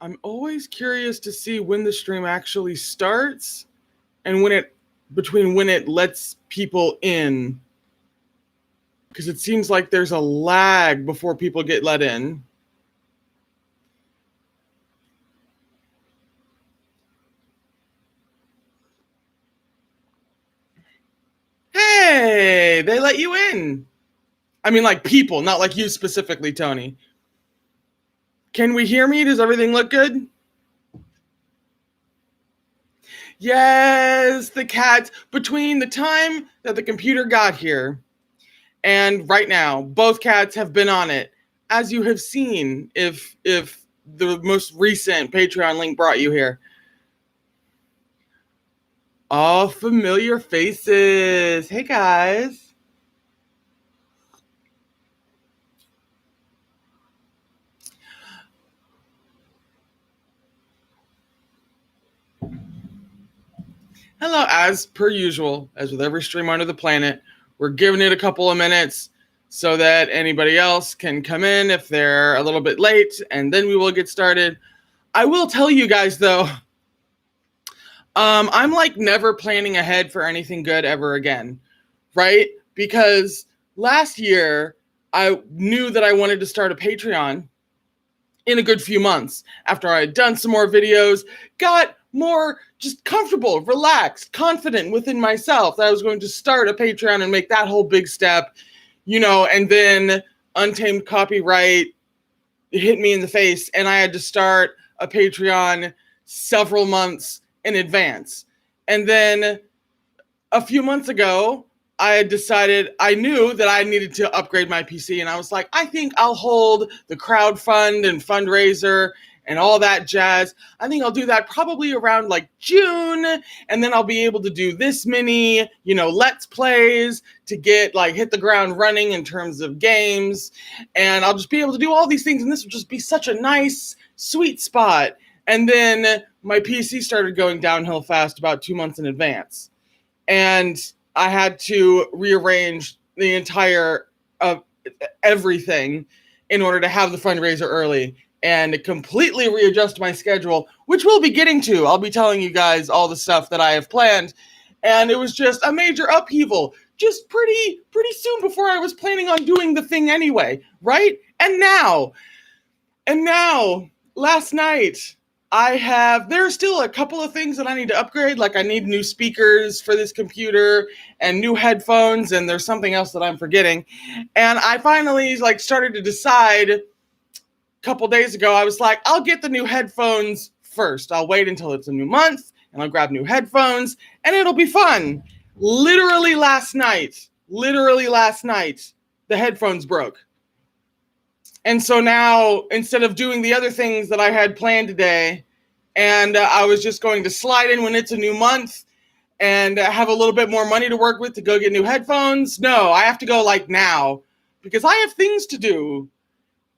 I'm always curious to see when the stream actually starts and when it lets people in. Because it seems like there's a lag before people get let in. Hey, they let you in. I mean, like people, not like you specifically, Tony. Can we hear me? Does everything look good? Yes, the cats. Between the time that the computer got here and right now, both cats have been on it. As you have seen, if the most recent Patreon link brought you here. All familiar faces. Hey, guys. Hello, as per usual, as with every stream under the planet, we're giving it a couple of minutes so that anybody else can come in if they're a little bit late, and then we will get started. I will tell you guys, though, I'm like never planning ahead for anything good ever again, right? Because last year, I knew that I wanted to start a Patreon in a good few months after I had done some more videos, got more just comfortable, relaxed, confident within myself that I was going to start a Patreon and make that whole big step, and then Untamed Copyright hit me in the face and I had to start a Patreon several months in advance. And then a few months ago, I had decided, I knew that I needed to upgrade my PC, and I was like, I think I'll hold the crowdfund and fundraiser and all that jazz. I think I'll do that probably around like June, and then I'll be able to do this many, Let's Plays to get hit the ground running in terms of games, and I'll just be able to do all these things, and this will just be such a nice, sweet spot. And then my PC started going downhill fast about 2 months in advance. And I had to rearrange the entire everything in order to have the fundraiser early and completely readjust my schedule, which we'll be getting to. I'll be telling you guys all the stuff that I have planned. And it was just a major upheaval, just pretty soon before I was planning on doing the thing anyway, right? And now, last night, there are still a couple of things that I need to upgrade. Like I need new speakers for this computer and new headphones, and there's something else that I'm forgetting. And I finally started to decide a couple days ago. I was like, I'll get the new headphones first. I'll wait until it's a new month and I'll grab new headphones and it'll be fun. Literally last night, the headphones broke. And so now, instead of doing the other things that I had planned today, and I was just going to slide in when it's a new month and have a little bit more money to work with to go get new headphones, no, I have to go now because I have things to do.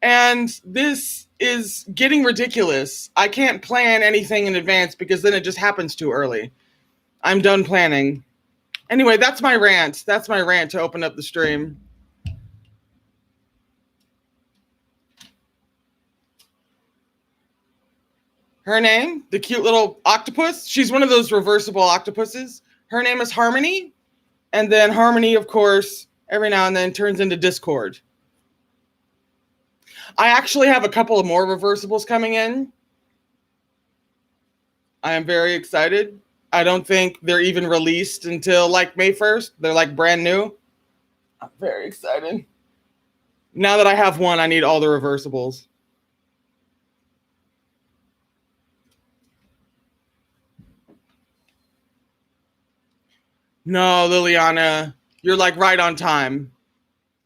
And this is getting ridiculous. I can't plan anything in advance because then it just happens too early. I'm done planning. Anyway, that's my rant. That's my rant to open up the stream. Her name, the cute little octopus, she's one of those reversible octopuses. Her name is Harmony. And then Harmony, of course, every now and then turns into Discord. I actually have a couple of more reversibles coming in. I am very excited. I don't think they're even released until May 1st. They're brand new. I'm very excited. Now that I have one, I need all the reversibles. No, Liliana, you're right on time.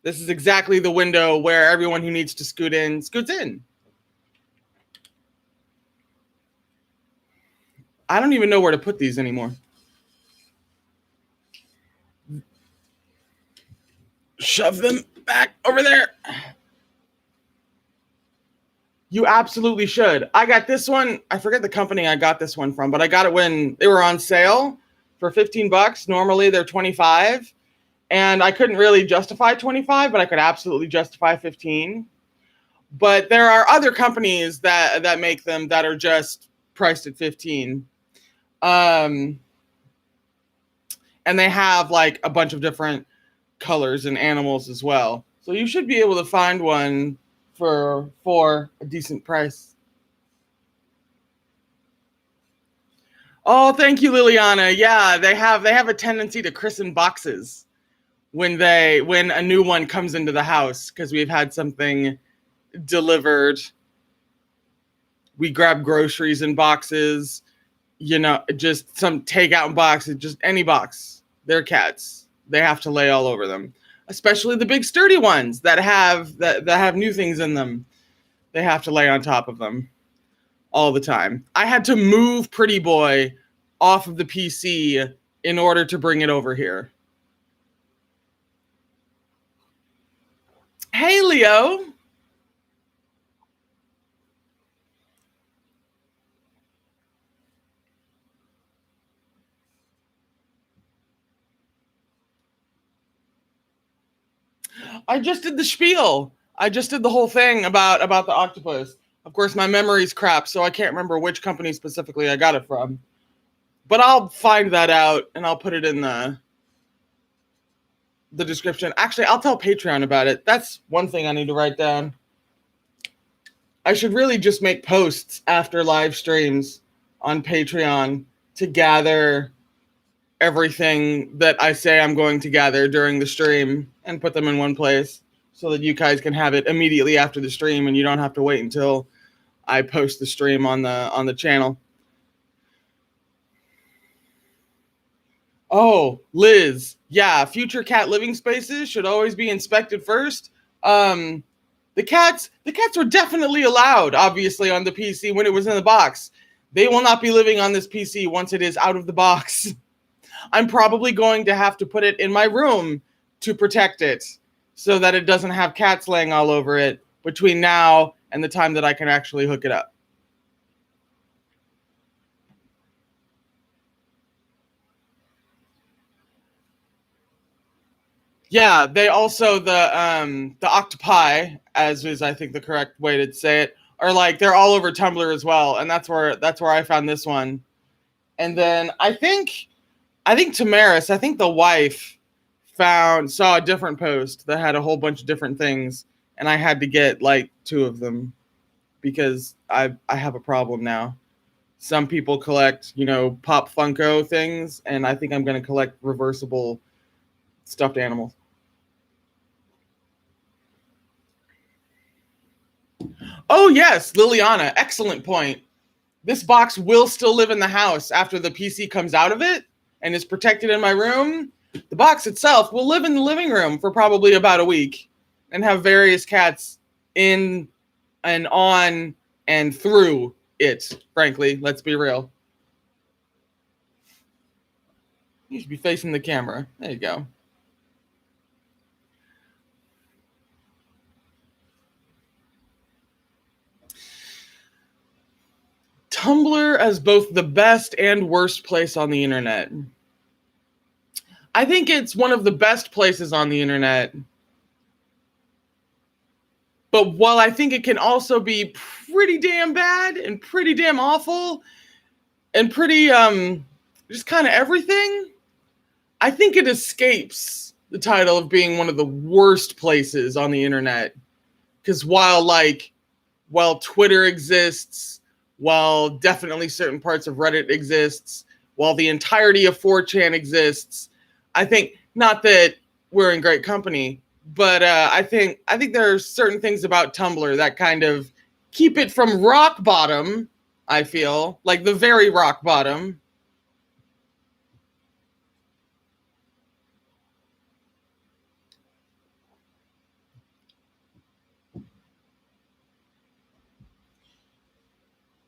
This is exactly the window where everyone who needs to scoot in, scoots in. I don't even know where to put these anymore. Shove them back over there. You absolutely should. I got this one. I forget the company I got this one from, but I got it when they were on sale for $15. Normally they're $25. And I couldn't really justify $25, but I could absolutely justify $15. But there are other companies that make them that are just priced at 15. And they have like a bunch of different colors and animals as well. So you should be able to find one for a decent price. Oh, thank you, Liliana. Yeah, they have a tendency to christen boxes when a new one comes into the house because we've had something delivered. We grab groceries in boxes, just some takeout boxes, just any box. They're cats. They have to lay all over them, especially the big sturdy ones that have new things in them. They have to lay on top of them all the time. I had to move Pretty Boy off of the PC in order to bring it over here. Hey, Leo. I just did the spiel. I just did the whole thing about the octopus. Of course, my memory's crap, so I can't remember which company specifically I got it from. But I'll find that out and I'll put it in the description. Actually, I'll tell Patreon about it. That's one thing I need to write down. I should really just make posts after live streams on Patreon to gather everything that I say I'm going to gather during the stream and put them in one place so that you guys can have it immediately after the stream and you don't have to wait until I post the stream on the channel. Oh, Liz. Yeah, future cat living spaces should always be inspected first. The cats were definitely allowed, obviously, on the PC when it was in the box. They will not be living on this PC once it is out of the box. I'm probably going to have to put it in my room to protect it so that it doesn't have cats laying all over it between now and the time that I can actually hook it up. Yeah, they also the octopi, as is I think the correct way to say it, are like they're all over Tumblr as well, and that's where I found this one. And then I think Tamaris, I think the wife saw a different post that had a whole bunch of different things, and I had to get like 2 of them because I have a problem now. Some people collect, Pop Funko things, and I think I'm going to collect reversible stuffed animals. Oh yes, Liliana, excellent point. This box will still live in the house after the PC comes out of it and is protected in my room. The box itself will live in the living room for probably about a week and have various cats in and on and through it, frankly. Let's be real. You should be facing the camera. There you go. Tumblr as both the best and worst place on the internet. I think it's one of the best places on the internet. But while I think it can also be pretty damn bad and pretty damn awful and pretty just kind of everything, I think it escapes the title of being one of the worst places on the internet. Because while Twitter exists, while definitely certain parts of Reddit exists, while the entirety of 4chan exists, I think, not that we're in great company, but I think there are certain things about Tumblr that kind of keep it from rock bottom, I feel, like the very rock bottom.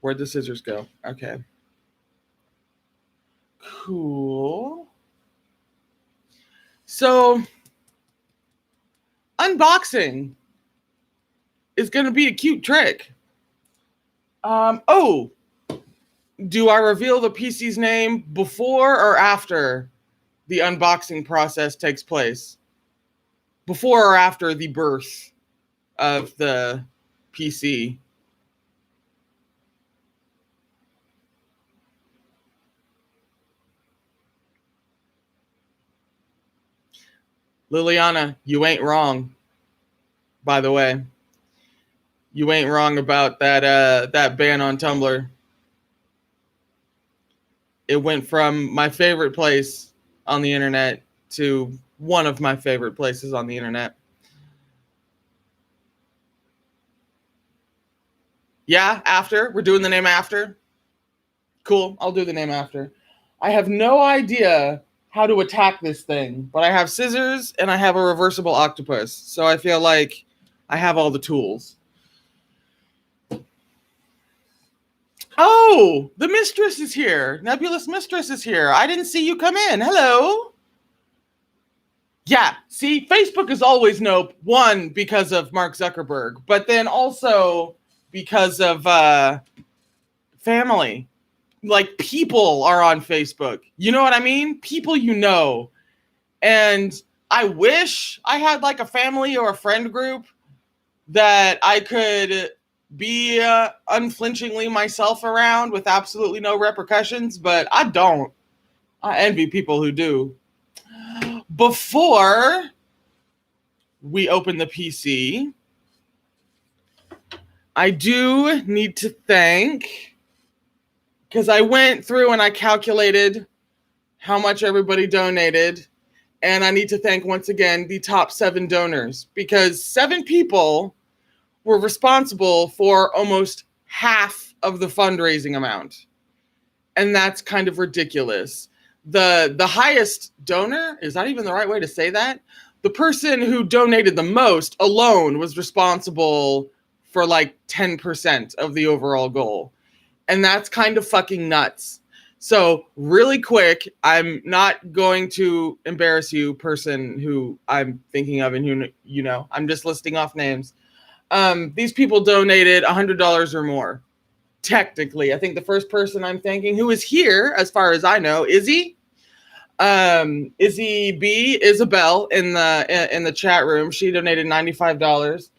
Where'd the scissors go? Okay. Cool. So, unboxing is going to be a cute trick. Oh, do I reveal the PC's name before or after the unboxing process takes place? Before or after the birth of the PC. Liliana, you ain't wrong, by the way. You ain't wrong about that ban on Tumblr. It went from my favorite place on the internet to one of my favorite places on the internet. Yeah, after. We're doing the name after. Cool, I'll do the name after. I have no idea how to attack this thing, but I have scissors and I have a reversible octopus, so I feel like I have all the tools. Oh, the mistress is here. Nebulous Mistress is here. I didn't see you come in. Hello. Yeah, see, Facebook is always nope. One, because of Mark Zuckerberg, but then also because of family. Like, people are on Facebook. You know what I mean? People you know. And I wish I had like a family or a friend group that I could be unflinchingly myself around with absolutely no repercussions, but I don't. I envy people who do. Before we open the PC, I do need to thank, because I went through and I calculated how much everybody donated, and I need to thank once again the top 7 donors, because 7 people were responsible for almost half of the fundraising amount. And that's kind of ridiculous. The highest donor, is that even the right way to say that? The person who donated the most alone was responsible for like 10% of the overall goal. And that's kind of fucking nuts. So really quick, I'm not going to embarrass you, person who I'm thinking of and who, you know, I'm just listing off names. These people donated $100 or more. Technically, I think the first person I'm thanking, who is here, as far as I know, Izzy B, Isabel in the chat room. She donated $95,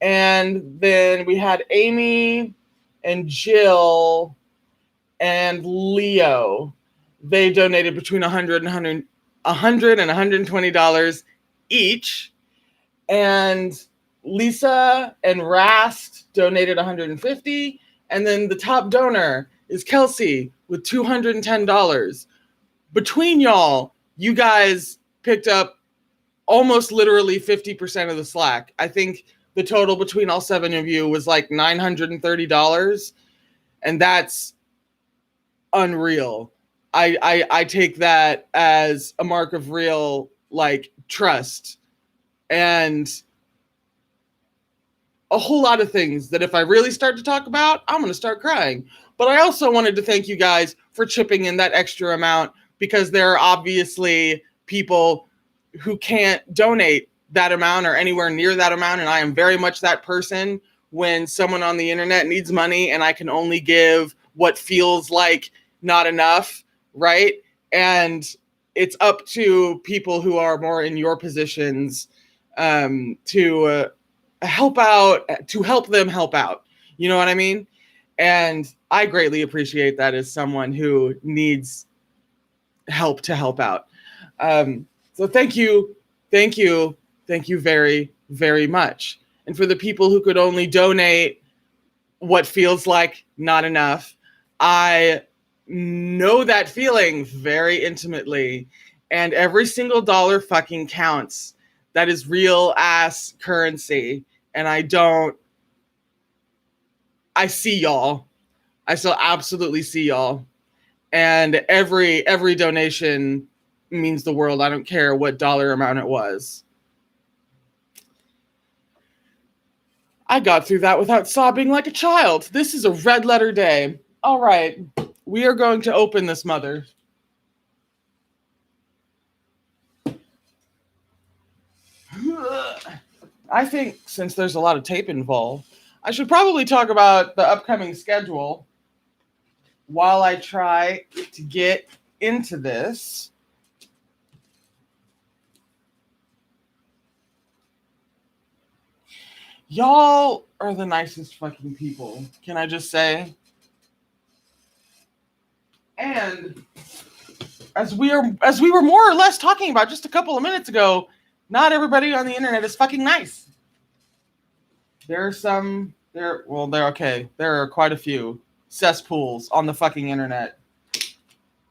and then we had Amy and Jill and Leo. They donated between $100 and $120 each, and Lisa and Rast donated $150, and then the top donor is Kelsey with $210. Between y'all, you guys picked up almost literally 50% of the slack. I think the total between all 7 of you was like $930, and that's unreal. I take that as a mark of real like trust and a whole lot of things that if I really start to talk about, I'm going to start crying. But I also wanted to thank you guys for chipping in that extra amount, because there are obviously people who can't donate that amount or anywhere near that amount. And I am very much that person when someone on the internet needs money and I can only give what feels like not enough, right? And it's up to people who are more in your positions to help out, to help them help out. You know what I mean? And I greatly appreciate that as someone who needs help to help out. So thank you very, very much. And for the people who could only donate what feels like not enough, I know that feeling very intimately, and every single dollar fucking counts. That is real ass currency. And I see y'all. I still absolutely see y'all. And every donation means the world. I don't care what dollar amount it was. I got through that without sobbing like a child. This is a red letter day. All right, we are going to open this mother. I think since there's a lot of tape involved, I should probably talk about the upcoming schedule while I try to get into this. Y'all are the nicest fucking people, can I just say? And as we were more or less talking about just a couple of minutes ago, not everybody on the internet is fucking nice. There are some they're okay. There are quite a few cesspools on the fucking internet,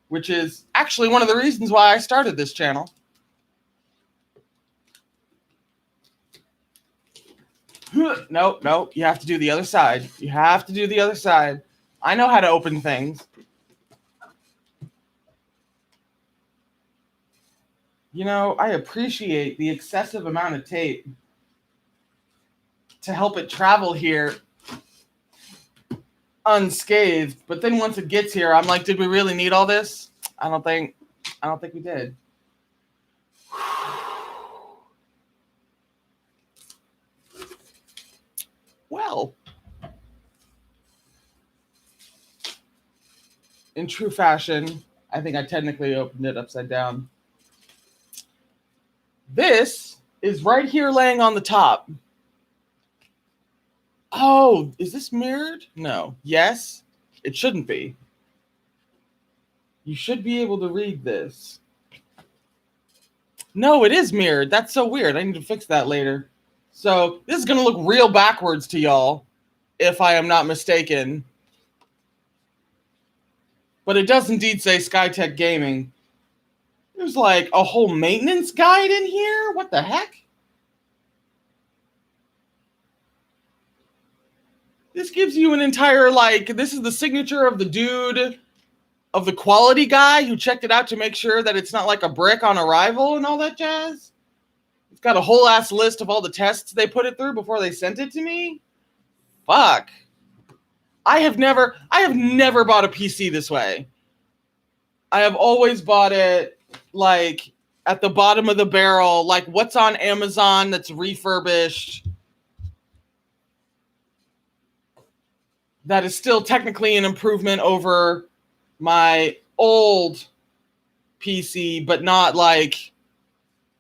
which is actually one of the reasons why I started this channel. Nope. You have to do the other side. You have to do the other side. I know how to open things. You know, I appreciate the excessive amount of tape to help it travel here unscathed. But then once it gets here, I'm like, did we really need all this? I don't think we did. Well, in true fashion, I think I technically opened it upside down. This is right here laying on the top. Oh, is this mirrored? No. Yes? It shouldn't be. You should be able to read this. No, it is mirrored. That's so weird. I need to fix that later. So this is going to look real backwards to y'all, if I am not mistaken. But it does indeed say SkyTech Gaming. There's like a whole maintenance guide in here? What the heck? This gives you an entire, like, this is the signature of the dude, of the quality guy who checked it out to make sure that it's not like a brick on arrival and all that jazz. It's got a whole ass list of all the tests they put it through before they sent it to me. Fuck. I have never bought a PC this way. I have always bought it like at the bottom of the barrel, like what's on Amazon that's refurbished. That is still technically an improvement over my old PC, but not like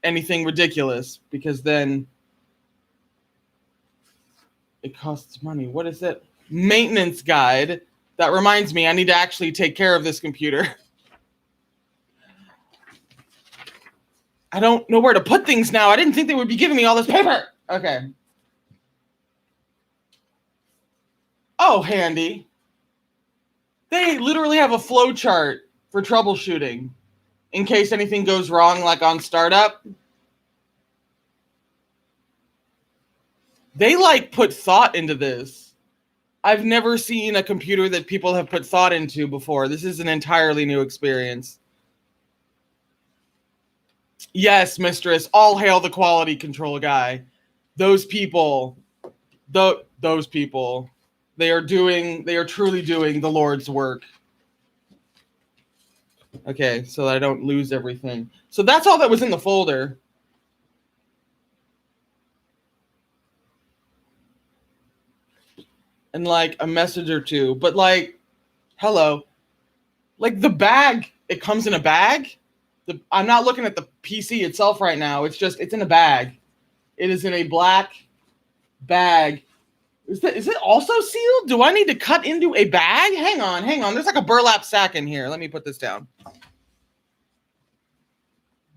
anything ridiculous, because then it costs money. What is it? Maintenance guide. That reminds me, I need to actually take care of this computer. I don't know where to put things now. I didn't think they would be giving me all this paper. Okay. Oh, handy. They literally have a flow chart for troubleshooting in case anything goes wrong, like on startup. They like put thought into this. I've never seen a computer that people have put thought into before. This is an entirely new experience. Yes, mistress. All hail the quality control guy. Those people, those people, they are truly doing the Lord's work. Okay, so that I don't lose everything. So that's all that was in the folder. And like a message or two, but like, hello, like the bag, it comes in a bag. I'm not looking at the PC itself right now. It's in a bag. It is in a black bag. Is it also sealed? Do I need to cut into a bag? Hang on. There's like a burlap sack in here. Let me put this down.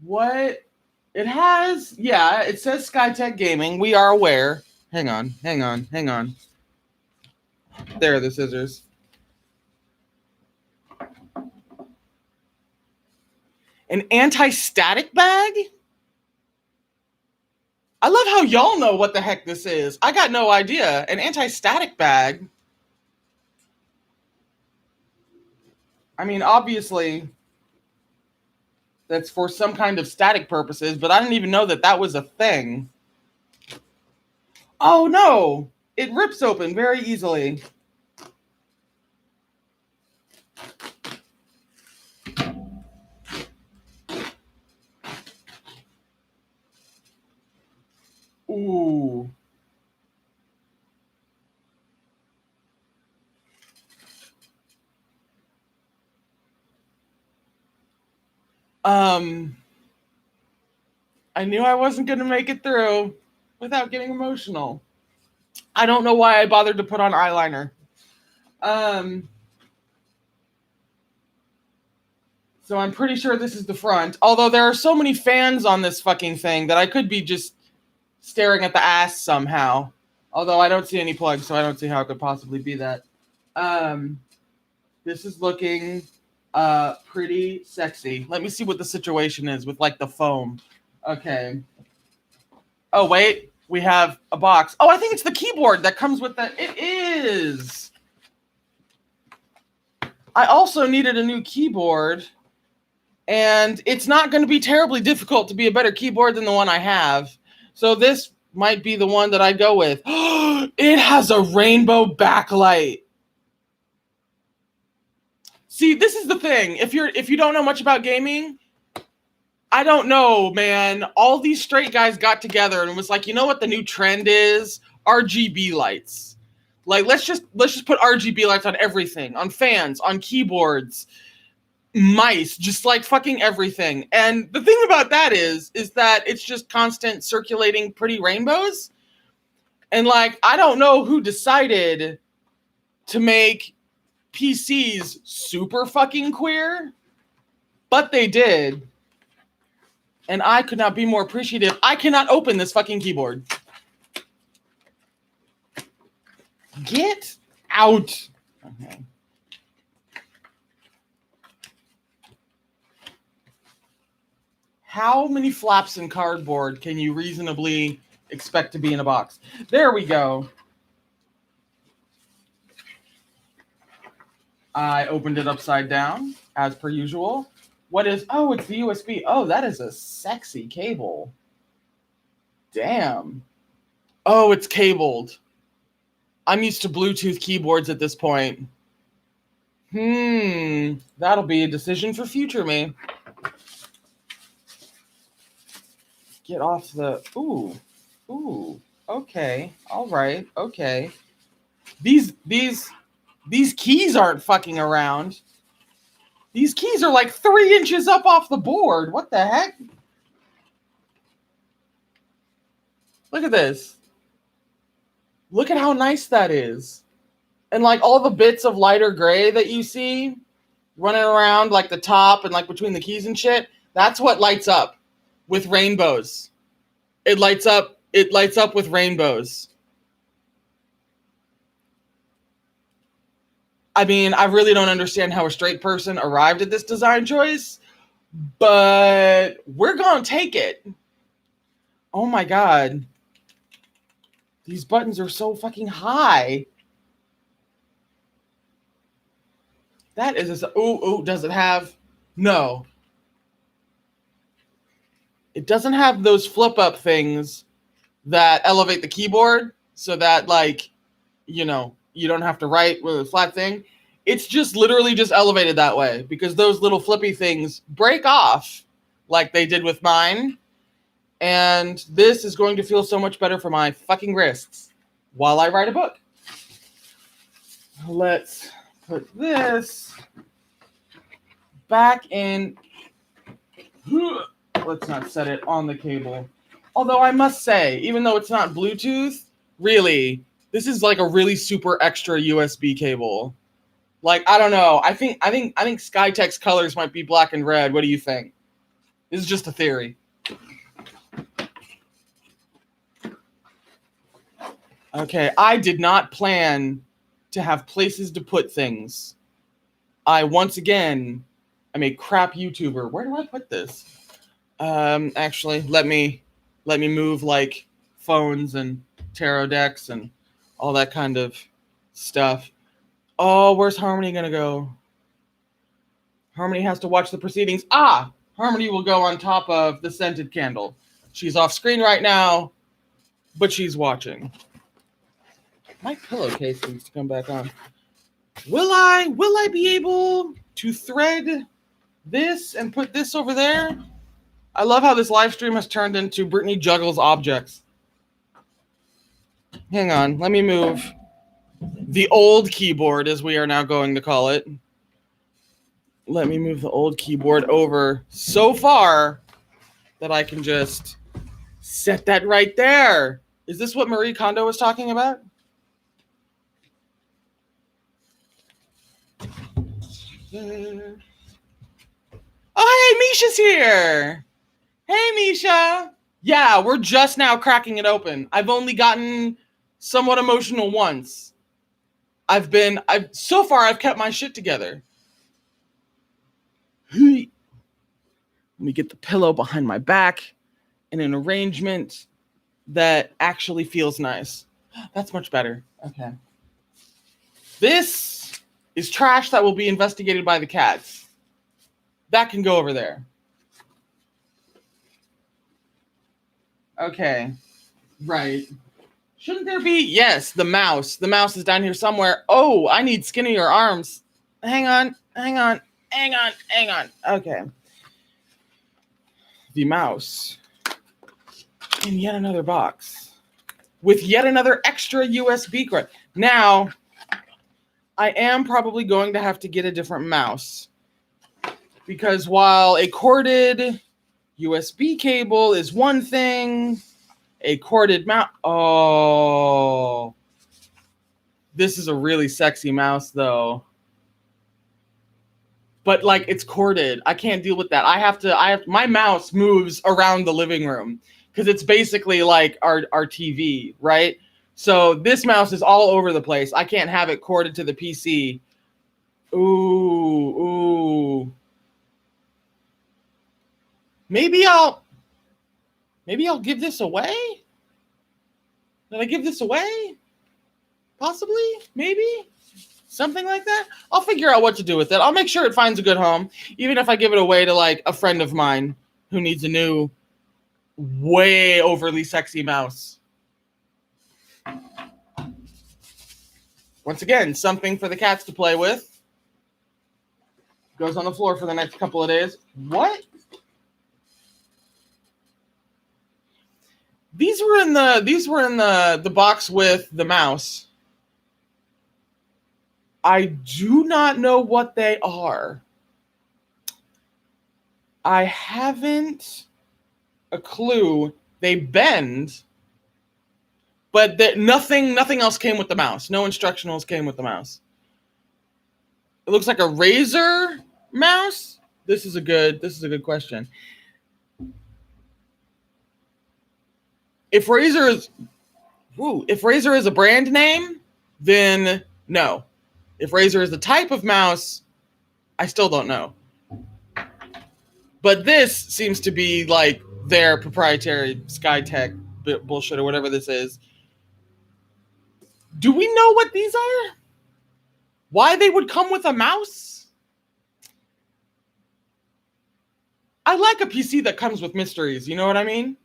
What? It has, yeah, it says SkyTech Gaming. We are aware. Hang on. There are the scissors. An anti-static bag? I love how y'all know what the heck this is. I got no idea. An anti-static bag. I mean, obviously, that's for some kind of static purposes, but I didn't even know that was a thing. Oh, no. It rips open very easily. Ooh. I knew I wasn't going to make it through without getting emotional. I don't know why I bothered to put on eyeliner. So I'm pretty sure this is the front. Although there are so many fans on this fucking thing that I could be just staring at the ass somehow. Although I don't see any plugs, so I don't see how it could possibly be that. This is looking pretty sexy. Let me see what the situation is with like the foam. Okay. Oh, wait. We have a box. Oh, I think it's the keyboard that comes with that. It is. I also needed a new keyboard. And it's not going to be terribly difficult to be a better keyboard than the one I have. So this might be the one that I go with. It has a rainbow backlight. See, this is the thing. If you don't know much about gaming, I don't know, man. All these straight guys got together and was like, you know what the new trend is? RGB lights. Like, let's just put RGB lights on everything, on fans, on keyboards, mice, just like fucking everything. And the thing about that is that it's just constant circulating pretty rainbows. And like, I don't know who decided to make PCs super fucking queer, but they did. And I could not be more appreciative. I cannot open this fucking keyboard. Get out. Okay. How many flaps in cardboard can you reasonably expect to be in a box? There we go. I opened it upside down, as per usual. What is... Oh, it's the USB. Oh, that is a sexy cable. Damn. Oh, it's cabled. I'm used to Bluetooth keyboards at this point. That'll be a decision for future me. Get off the... Ooh. Okay. All right. Okay. These keys aren't fucking around. These keys are like 3 inches up off the board. What the heck? Look at this. Look at how nice that is. And like all the bits of lighter gray that you see running around like the top and like between the keys and shit, that's what lights up with rainbows. It lights up with rainbows. I mean, I really don't understand how a straight person arrived at this design choice, but we're gonna take it. Oh my God. These buttons are so fucking high. That is does it have... No. It doesn't have those flip up things that elevate the keyboard so that, like, you know, you don't have to write with a flat thing. It's just literally just elevated that way because those little flippy things break off like they did with mine. And this is going to feel so much better for my fucking wrists while I write a book. Let's put this back in. Let's not set it on the cable. Although I must say, even though it's not Bluetooth, really, this is like a really super extra USB cable. Like, I don't know. I think Skytech's colors might be black and red. What do you think? This is just a theory. Okay, I did not plan to have places to put things. Once again, I'm a crap YouTuber. Where do I put this? Actually, let me move like phones and tarot decks and all that kind of stuff. Oh, where's Harmony gonna go? Harmony has to watch the proceedings. Harmony will go on top of the scented candle. She's off screen right now, but she's watching. My pillowcase needs to come back on. Will I be able to thread this and put this over there? I love how this live stream has turned into Brittany juggles objects. Hang on, let me move the old keyboard, as we are now going to call it. Let me move the old keyboard over so far that I can just set that right there. Is this what Marie Kondo was talking about? Oh, hey, Misha's here. Hey, Misha. Yeah, we're just now cracking it open. I've only gotten somewhat emotional once. So far I've kept my shit together. Let me get the pillow behind my back in an arrangement that actually feels nice. That's much better. Okay. This is trash that will be investigated by the cats. That can go over there. Okay. Right. Shouldn't there be? Yes, the mouse. The mouse is down here somewhere. Oh, I need skinnier arms. Hang on. Okay. The mouse. In yet another box. With yet another extra USB cord. Now, I am probably going to have to get a different mouse. Because while a corded USB cable is one thing, a corded mouse. Oh, this is a really sexy mouse, though. But like, it's corded. I can't deal with that. My mouse moves around the living room because it's basically like our TV, right? So this mouse is all over the place. I can't have it corded to the PC. Ooh. Maybe I'll give this away. Did I give this away? Possibly, maybe, something like that. I'll figure out what to do with it. I'll make sure it finds a good home, even if I give it away to like a friend of mine who needs a new, way overly sexy mouse. Once again, something for the cats to play with. Goes on the floor for the next couple of days. What? These were in the box with the mouse. I do not know what they are. I haven't a clue. They bend, but nothing else came with the mouse. No instructionals came with the mouse. It looks like a Razer mouse. This is a good question. If Razer is a brand name, then no. If Razer is the type of mouse, I still don't know. But this seems to be like their proprietary SkyTech bullshit or whatever this is. Do we know what these are? Why they would come with a mouse? I like a PC that comes with mysteries, you know what I mean?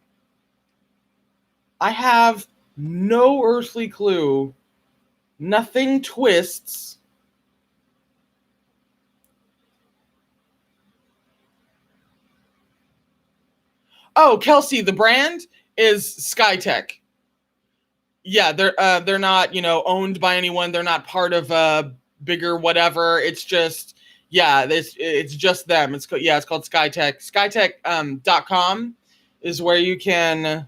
I have no earthly clue. Nothing twists. Oh, Kelsey, the brand is SkyTech. Yeah, they're not, owned by anyone. They're not part of a bigger whatever. It's just, yeah, it's just them. It's called SkyTech. SkyTech.com is where you can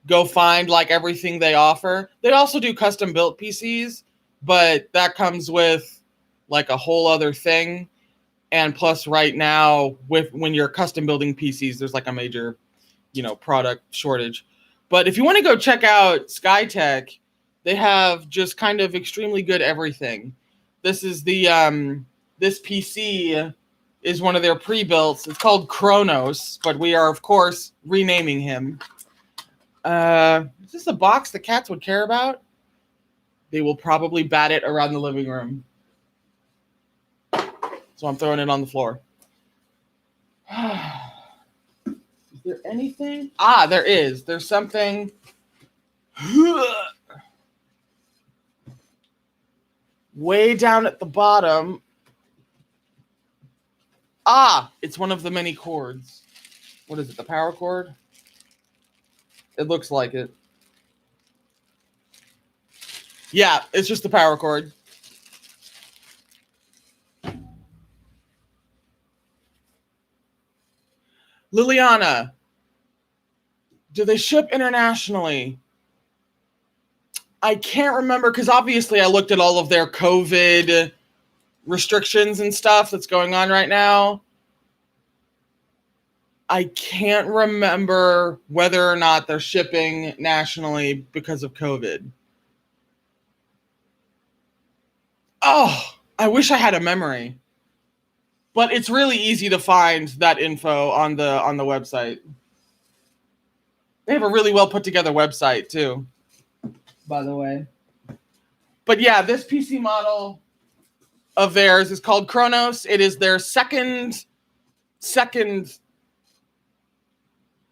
go find like everything they offer. They also do custom built PCs, but that comes with like a whole other thing. And plus right now when you're custom building PCs, there's like a major, product shortage. But if you want to go check out SkyTech, they have just kind of extremely good everything. This is this PC is one of their pre-builts. It's called Kronos, but we are of course renaming him. Is this a box the cats would care about? They will probably bat it around the living room. So I'm throwing it on the floor. Is there anything? There is. There's something. Way down at the bottom. It's one of the many cords. What is it? The power cord? It looks like it. Yeah, it's just the power cord. Liliana, do they ship internationally? I can't remember because obviously I looked at all of their COVID restrictions and stuff that's going on right now. I can't remember whether or not they're shipping nationally because of COVID. Oh, I wish I had a memory. But it's really easy to find that info on the website. They have a really well put together website too, by the way. But yeah, this PC model of theirs is called Kronos. It is their second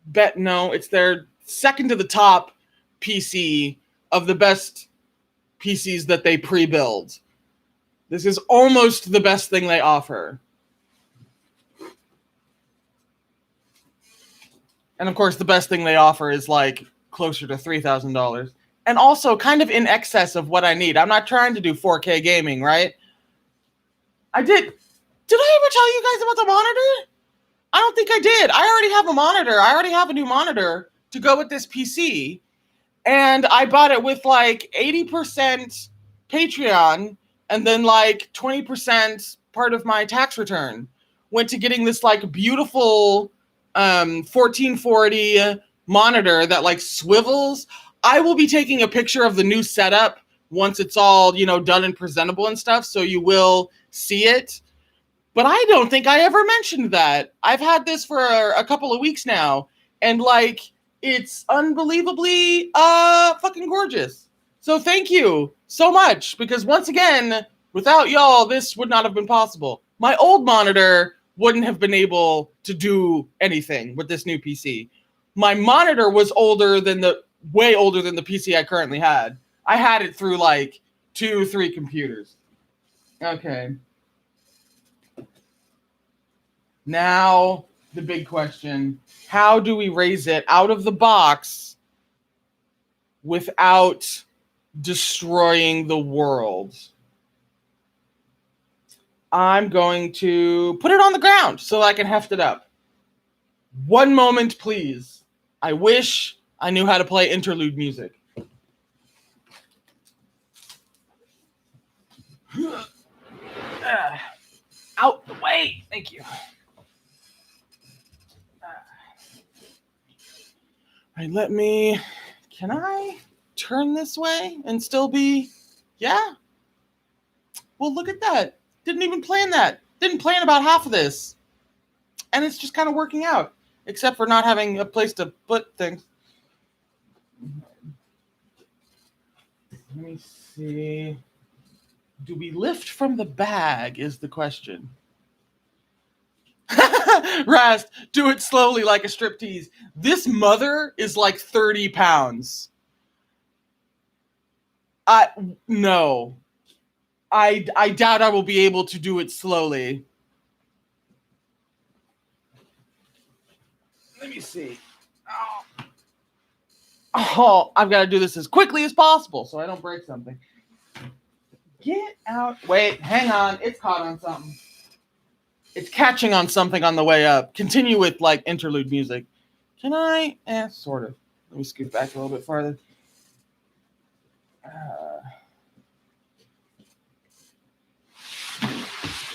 bet. No, it's their second to the top PC of the best PCs that they pre-build. This is almost the best thing they offer. And of course, the best thing they offer is like closer to $3,000. And also kind of in excess of what I need. I'm not trying to do 4K gaming, right? Did I ever tell you guys about the monitor? I don't think I did. I already have a monitor. I already have a new monitor to go with this PC. And I bought it with like 80% Patreon and then like 20% part of my tax return. Went to getting this like beautiful 1440 monitor that like swivels. I will be taking a picture of the new setup once it's all, done and presentable and stuff, so you will see it. But I don't think I ever mentioned that. I've had this for a couple of weeks now, and like it's unbelievably fucking gorgeous. So thank you so much, because once again, without y'all, this would not have been possible. My old monitor wouldn't have been able to do anything with this new PC. My monitor was way older than the PC I currently had. I had it through like 2-3 computers. Okay. Now, the big question. How do we raise it out of the box without destroying the world? I'm going to put it on the ground so I can heft it up. One moment, please. I wish I knew how to play interlude music. Out the way. Thank you. All right, can I turn this way and still be, yeah? Well, look at that. Didn't even plan that. Didn't plan about half of this. And it's just kind of working out, except for not having a place to put things. Let me see. Do we lift from the bag is the question. Rast, do it slowly like a striptease. This mother is like 30 pounds. No. I doubt I will be able to do it slowly. Let me see. Oh, I've got to do this as quickly as possible so I don't break something. Get out. Wait, hang on. It's caught on something. It's catching on something on the way up. Continue with like interlude music. Can I? Sort of. Let me scoot back a little bit farther.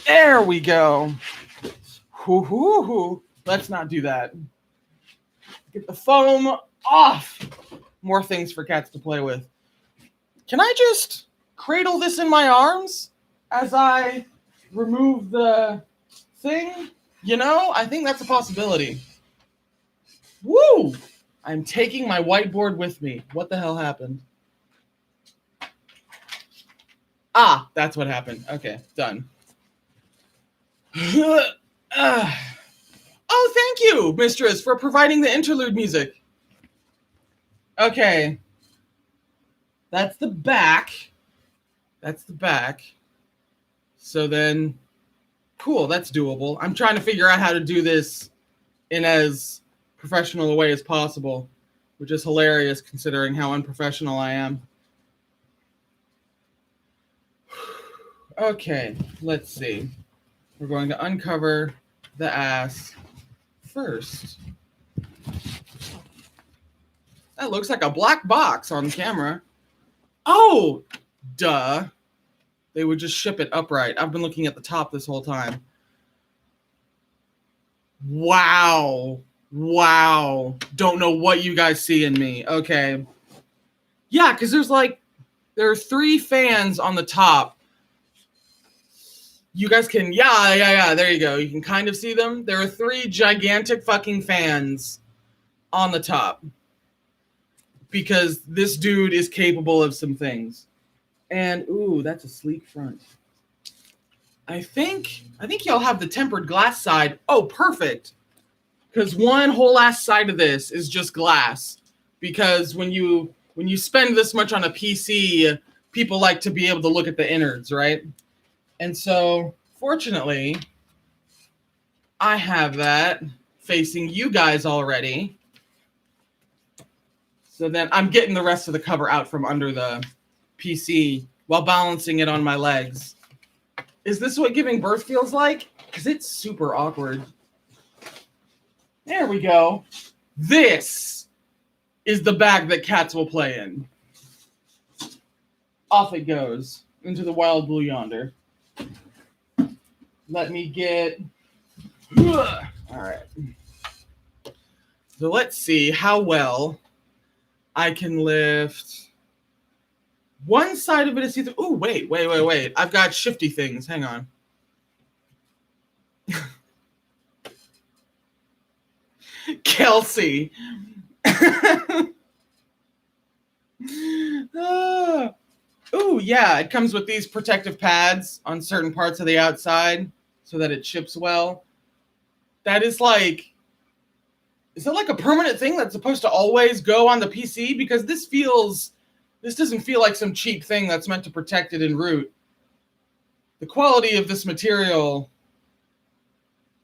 There we go. Let's not do that. Get the foam off. More things for cats to play with. Can I just cradle this in my arms as I remove the thing? I think that's a possibility. Woo! I'm taking my whiteboard with me. What the hell happened? Ah, that's what happened. Okay, done. Oh, thank you, Mistress, for providing the interlude music. Okay. That's the back. So then, cool, that's doable. I'm trying to figure out how to do this in as professional a way as possible, which is hilarious considering how unprofessional I am. Okay, let's see. We're going to uncover the ass first. That looks like a black box on camera. Oh, duh. They would just ship it upright. I've been looking at the top this whole time. Wow. Don't know what you guys see in me. Okay. Yeah, because there are 3 fans on the top. You guys can, yeah, there you go. You can kind of see them. There are 3 gigantic fucking fans on the top. Because this dude is capable of some things. And, ooh, that's a sleek front. I think y'all have the tempered glass side. Oh, perfect. Because one whole ass side of this is just glass. Because when you spend this much on a PC, people like to be able to look at the innards, right? And so, fortunately, I have that facing you guys already. So then I'm getting the rest of the cover out from under the PC while balancing it on my legs. Is this what giving birth feels like? Because it's super awkward. There we go. This is the bag that cats will play in. Off it goes into the wild blue yonder. Let me get... All right. So let's see how well I can lift. One side of it is see-through. Oh, wait. I've got shifty things. Hang on. Kelsey. Oh, yeah. It comes with these protective pads on certain parts of the outside so that it ships well. That is like... Is that like a permanent thing that's supposed to always go on the PC? Because this doesn't feel like some cheap thing that's meant to protect it in root. The quality of this material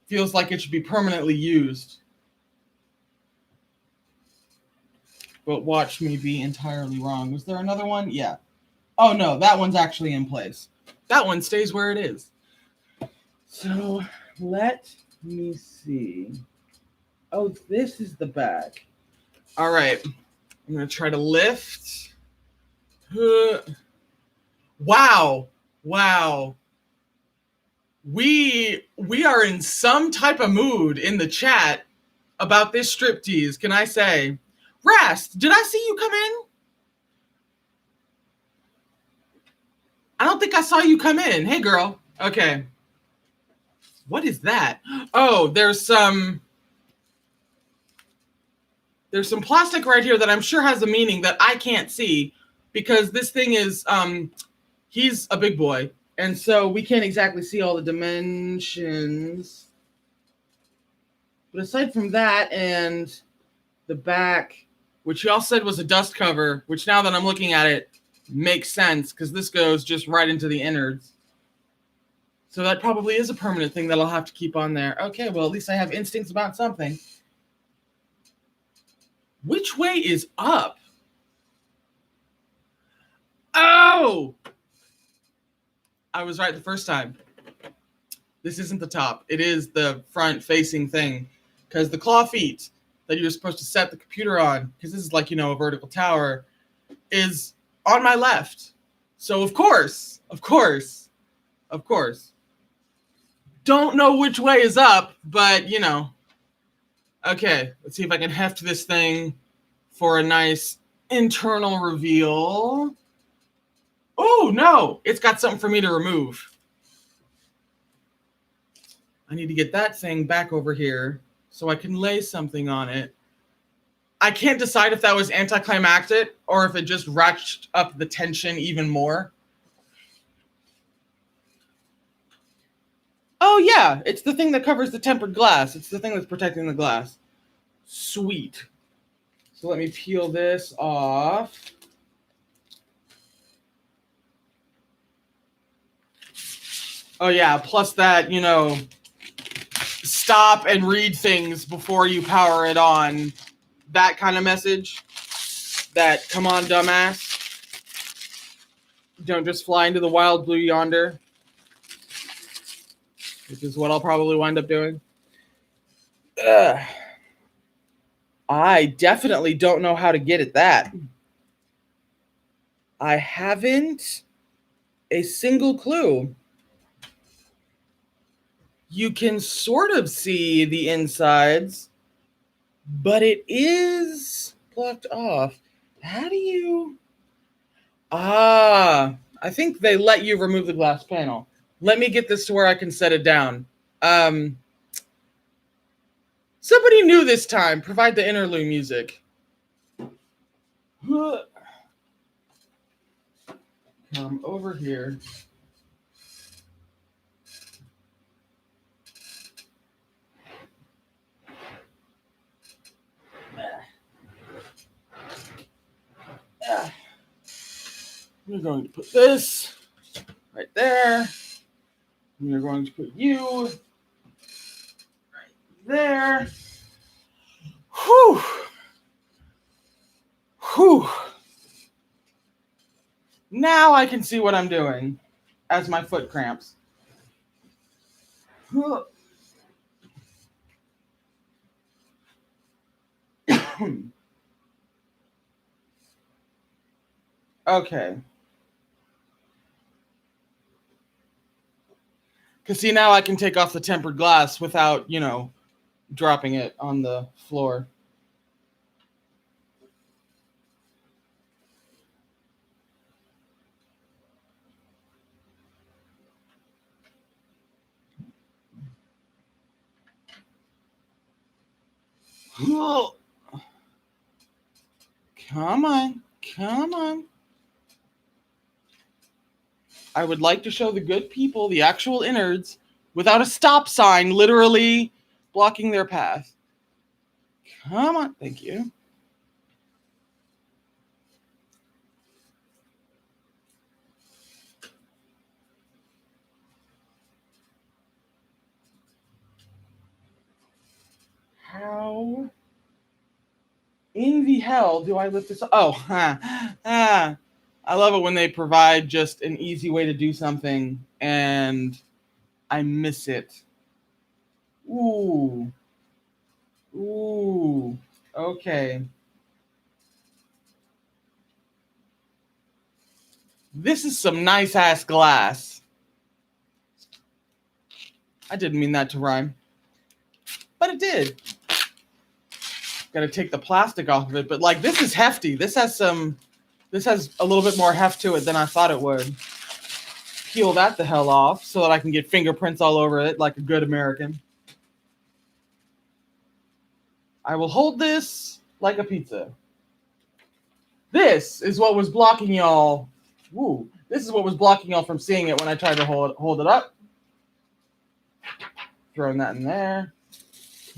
feels like it should be permanently used. But watch me be entirely wrong. Was there another one? Yeah. Oh, no, that one's actually in place. That one stays where it is. So let me see. Oh, this is the back. All right. I'm going to try to lift. Wow. We are in some type of mood in the chat about this striptease, can I say? Rast, did I see you come in? I don't think I saw you come in. Hey, girl. Okay. What is that? Oh, there's some plastic right here that I'm sure has a meaning that I can't see because this thing is, he's a big boy. And so we can't exactly see all the dimensions. But aside from that and the back, which y'all said was a dust cover, which now that I'm looking at it makes sense because this goes just right into the innards. So that probably is a permanent thing that I'll have to keep on there. Okay, well, at least I have instincts about something. Which way is up? Oh! I was right the first time. This isn't the top. It is the front-facing thing. Because the claw feet that you're supposed to set the computer on, because this is like, you know, a vertical tower, is on my left. So, of course. Don't know which way is up, but, you know. Okay, let's see if I can heft this thing for a nice internal reveal. Oh, no, it's got something for me to remove. I need to get that thing back over here so I can lay something on it. I can't decide if that was anticlimactic or if it just ratcheted up the tension even more. Oh, yeah, it's the thing that covers the tempered glass. It's the thing that's protecting the glass. Sweet. So let me peel this off. Oh, yeah, plus that, you know, stop and read things before you power it on. That kind of message. That, come on, dumbass. Don't just fly into the wild blue yonder. Which is what I'll probably wind up doing. I definitely don't know how to get at that. I haven't a single clue. You can sort of see the insides, but it is blocked off. How do you... I think they let you remove the glass panel. Let me get this to where I can set it down. Somebody new this time. Provide the interlude music. Come over here. We're going to put this right there. And we're going to put you right there. Whew. Whew. Now I can see what I'm doing as my foot cramps. Okay. Because see, now I can take off the tempered glass without, dropping it on the floor. Come on. Come on. I would like to show the good people the actual innards without a stop sign literally blocking their path. Come on. Thank you. How in the hell do I lift this up? Oh, I love it when they provide just an easy way to do something and I miss it. Ooh. Ooh. Okay. This is some nice ass glass. I didn't mean that to rhyme, but it did. Got to take the plastic off of it, but like this is hefty. This has a little bit more heft to it than I thought it would. Peel that the hell off so that I can get fingerprints all over it like a good American. I will hold this like a pizza. This is what was blocking y'all. Woo. This is what was blocking y'all from seeing it when I tried to hold it up. Throwing that in there.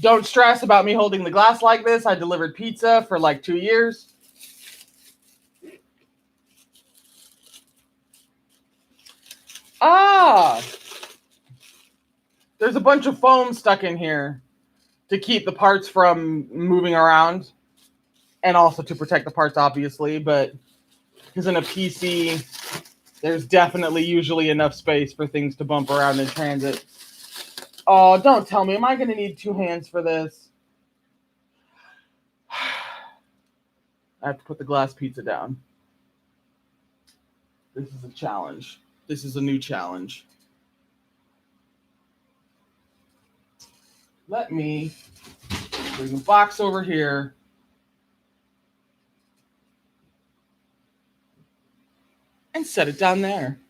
Don't stress about me holding the glass like this. I delivered pizza for like 2 years. There's a bunch of foam stuck in here to keep the parts from moving around and also to protect the parts, obviously, but because in a PC, there's definitely usually enough space for things to bump around in transit. Oh, don't tell me. Am I going to need 2 hands for this? I have to put the glass pizza down. This is a challenge. This is a new challenge. Let me bring the box over here. And set it down there.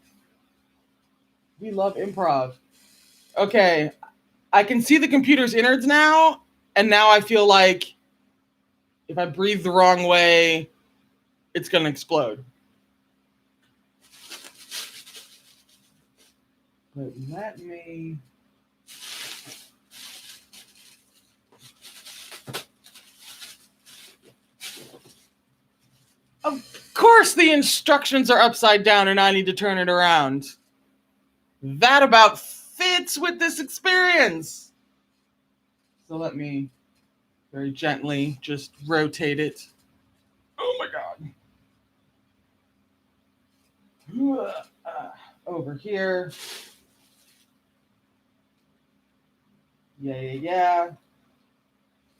We love improv. Okay, I can see the computer's innards now, and now I feel like if I breathe the wrong way, it's going to explode. But let me... Of course the instructions are upside down and I need to turn it around. That about fits with this experience. So let me very gently just rotate it. Oh my God. Over here. Yeah.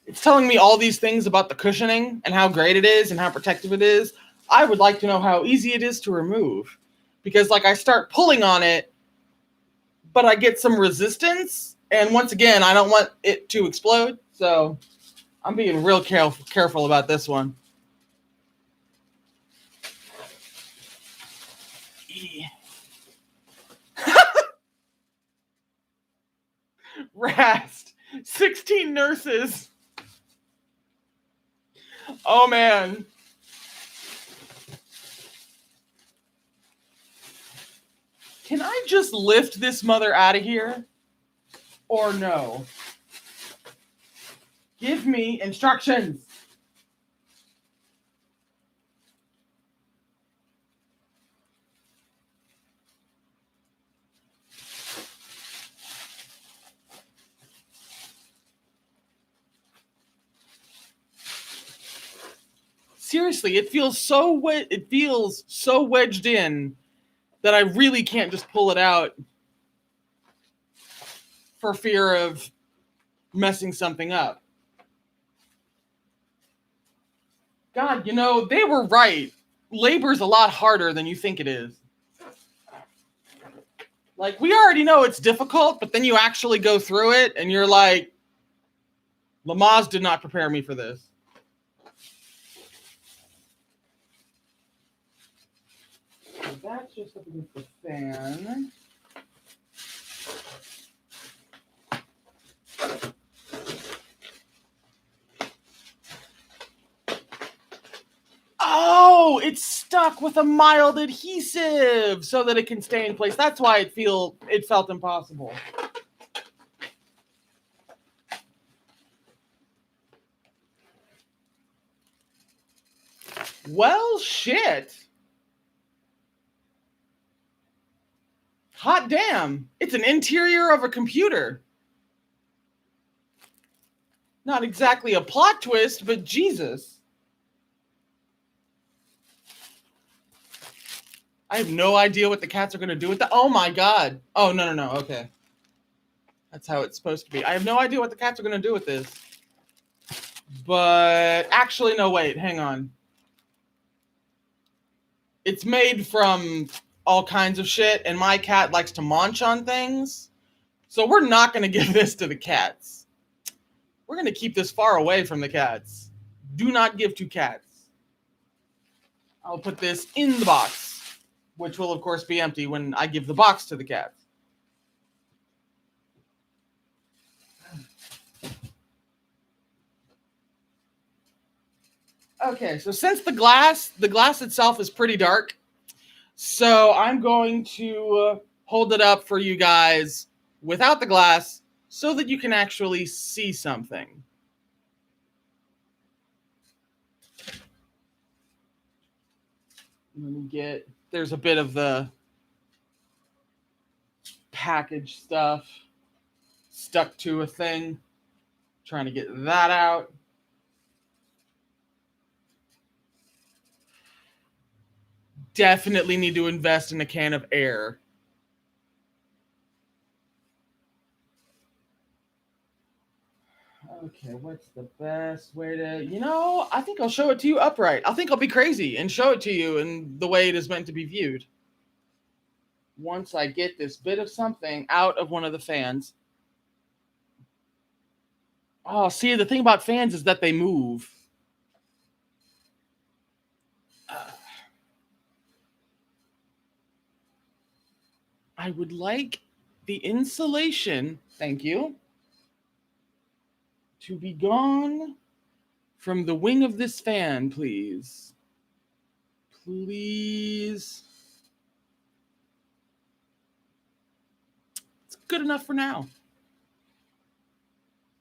It's telling me all these things about the cushioning and how great it is and how protective it is. I would like to know how easy it is to remove. Because, like, I start pulling on it, but I get some resistance. And once again, I don't want it to explode. So I'm being real careful about this one. Rast. 16 nurses. Oh, man. Can I just lift this mother out of here? Or no? Give me instructions. Seriously, it feels so wedged in that I really can't just pull it out for fear of messing something up. God, they were right. Labor's a lot harder than you think it is. Like, we already know it's difficult, but then you actually go through it and you're like, Lamaze did not prepare me for this. So that's just up against the fan. Oh, it's stuck with a mild adhesive so that it can stay in place. That's why it felt impossible. Well, shit. Hot damn. It's an interior of a computer. Not exactly a plot twist, but Jesus. I have no idea what the cats are going to do with that. Oh my God. Oh, no. Okay. That's how it's supposed to be. I have no idea what the cats are going to do with this. But actually, no, wait. Hang on. It's made from all kinds of shit, and my cat likes to munch on things. So we're not going to give this to the cats. We're going to keep this far away from the cats. Do not give to cats. I'll put this in the box, which will, of course, be empty when I give the box to the cats. Okay, so since the glass itself is pretty dark, so I'm going to hold it up for you guys without the glass so that you can actually see something. Let me there's a bit of the package stuff stuck to a thing. Trying to get that out. Definitely need to invest in a can of air. Okay, what's the best way to... I think I'll show it to you upright. I think I'll be crazy and show it to you in the way it is meant to be viewed. Once I get this bit of something out of one of the fans. Oh, see, the thing about fans is that they move. I would like the insulation, thank you, to be gone from the wing of this fan, please. Please. It's good enough for now.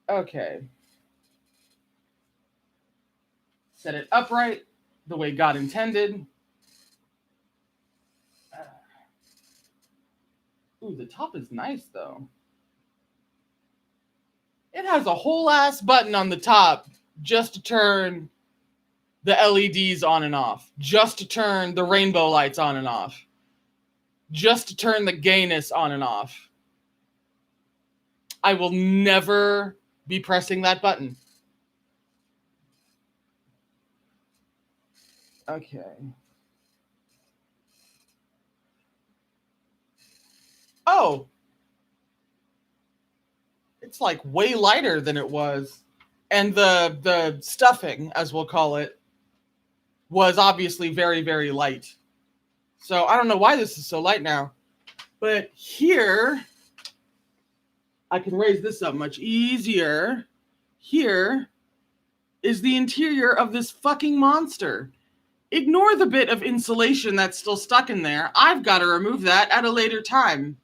Okay. Set it upright the way God intended. Ooh, the top is nice, though. It has a whole ass button on the top just to turn the LEDs on and off, just to turn the rainbow lights on and off, just to turn the gayness on and off. I will never be pressing that button. Okay. Oh, it's like way lighter than it was. And the stuffing, as we'll call it, was obviously very, very light. So I don't know why this is so light now. But here, I can raise this up much easier. Here is the interior of this fucking monster. Ignore the bit of insulation that's still stuck in there. I've got to remove that at a later time.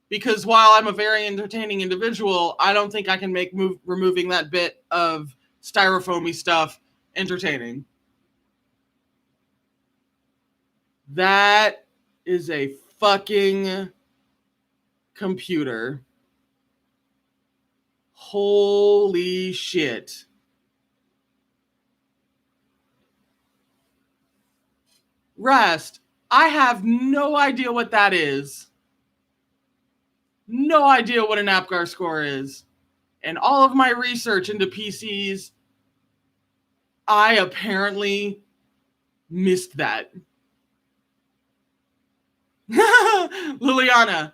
Because while I'm a very entertaining individual, I don't think I can make removing that bit of styrofoamy stuff entertaining. That is a fucking computer. Holy shit. Rest. I have no idea what that is. No idea what an APGAR score is. And all of my research into PCs, I apparently missed that. Liliana,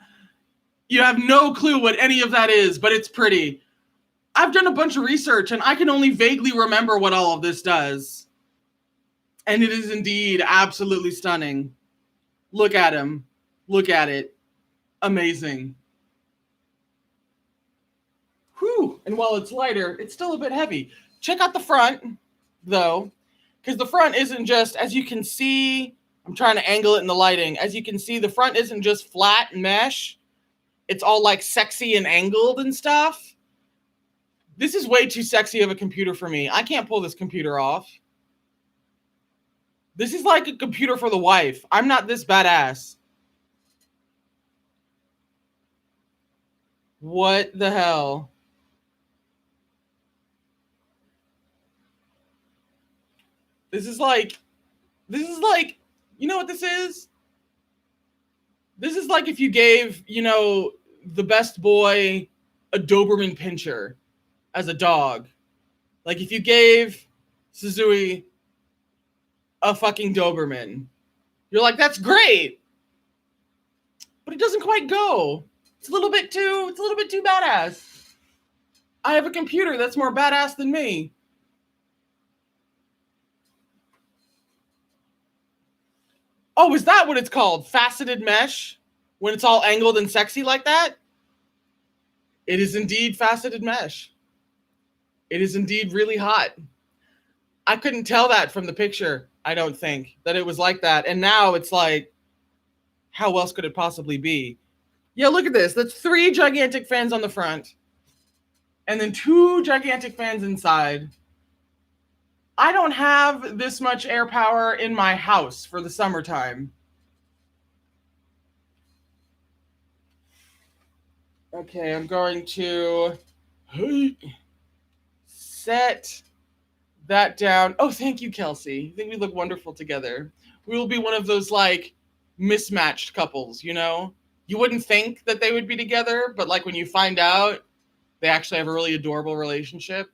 you have no clue what any of that is, but it's pretty. I've done a bunch of research and I can only vaguely remember what all of this does. And it is indeed absolutely stunning. Look at him. Look at it. Amazing. Whew. And while it's lighter, it's still a bit heavy. Check out the front, though, because the front isn't just, as you can see, I'm trying to angle it in the lighting. As you can see, the front isn't just flat mesh. It's all like sexy and angled and stuff. This is way too sexy of a computer for me. I can't pull this computer off. This is like a computer for the wife. I'm not this badass. What the hell? This is like, you know what this is? This is like if you gave, the best boy a Doberman Pinscher as a dog. Like if you gave Suzui a fucking Doberman. You're like, that's great. But it doesn't quite go. It's a little bit too badass. I have a computer that's more badass than me. Oh, is that what it's called? Faceted mesh? When it's all angled and sexy like that? It is indeed faceted mesh. It is indeed really hot. I couldn't tell that from the picture, I don't think, that it was like that. And now it's like, how else could it possibly be? Yeah, look at this. That's 3 gigantic fans on the front. And then 2 gigantic fans inside. I don't have this much air power in my house for the summertime. Okay, I'm going to set that down. Oh, thank you, Kelsey. I think we look wonderful together. We will be one of those, like, mismatched couples, you know? You wouldn't think that they would be together, but, like, when you find out, they actually have a really adorable relationship.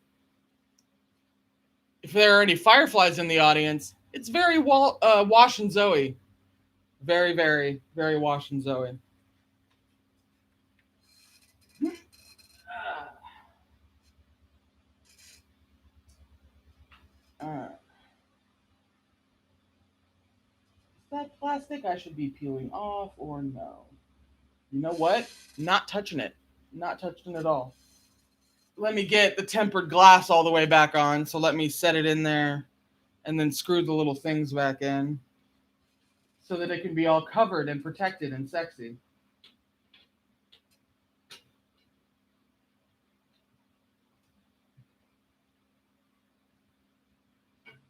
If there are any fireflies in the audience, it's very Wash and Zoe. Very, very, very Wash and Zoe. Is that plastic I should be peeling off or no? You know what? Not touching it. Not touching it at all. Let me get the tempered glass all the way back on. So let me set it in there and then screw the little things back in so that it can be all covered and protected and sexy.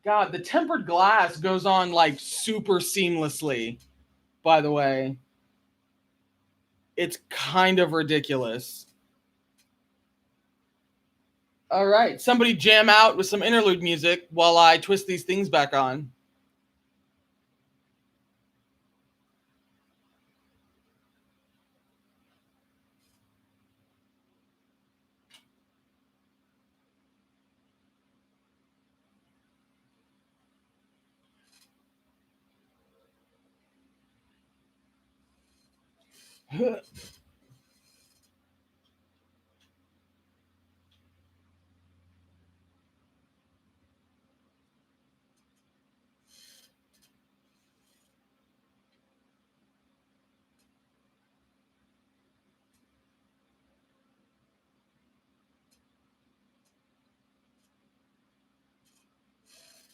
God, the tempered glass goes on like super seamlessly, by the way. It's kind of ridiculous. All right, somebody jam out with some interlude music while I twist these things back on.